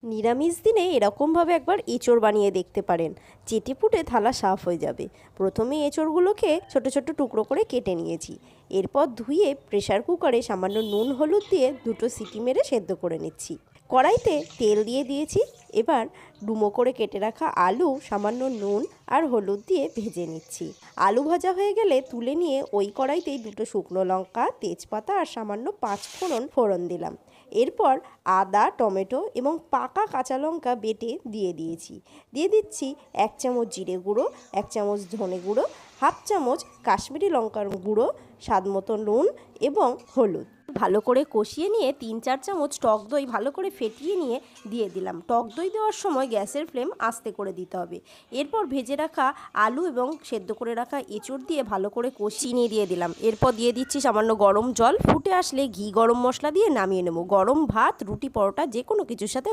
নিরামিষ দিনে এরকমভাবে একবার এঁচোড় বানিয়ে দেখতে পারেন। চেটেপুটে থালা সাফ হয়ে যাবে। প্রথমে এঁচোড়গুলোকে ছোট ছোট টুকরো করে কেটে নিয়েছি। এরপর ধুয়ে প্রেসার কুকারে সামান্য নুন হলুদ দিয়ে দুটো সিটি মেরে সেদ্ধ করে নিচ্ছি। কড়াইতে তেল দিয়ে দিয়েছি। এবার ডুমো করে কেটে রাখা আলু সামান্য নুন আর হলুদ দিয়ে ভেজে নিচ্ছি। আলু ভাজা হয়ে গেলে তুলে নিয়ে ওই কড়াইতেই দুটো শুকনো লঙ্কা, তেজপাতা আর সামান্য 5 ফোড়ন ফোড়ন দিলাম। এরপর আদা, টমেটো এবং পাকা কাঁচা লঙ্কা বেটে দিয়ে দিচ্ছি 1 চামচ জিরে গুঁড়ো, 1 চামচ ধনে গুঁড়ো, হাফ চামচ কাশ্মীরি লঙ্কার গুঁড়ো, স্বাদ মতো নুন এবং হলুদ। ভালো করে কষিয়ে নিয়ে 3-4 চামচ টক দই ভালো করে ফেটিয়ে নিয়ে দিয়ে দিলাম। টক দই দেওয়ার সময় গ্যাসের ফ্লেম আস্তে করে দিতে হবে। এরপর ভেজে রাখা আলু এবং সেদ্ধ করে রাখা এঁচোড় দিয়ে ভালো করে কষিয়ে দিয়ে দিলাম। এরপর দিয়ে দিচ্ছি সামান্য গরম জল। ফুটে আসলে ঘি গরম মশলা দিয়ে নামিয়ে নেব। গরম ভাত, রুটি, পরোটা যে কোনো কিছুর সাথে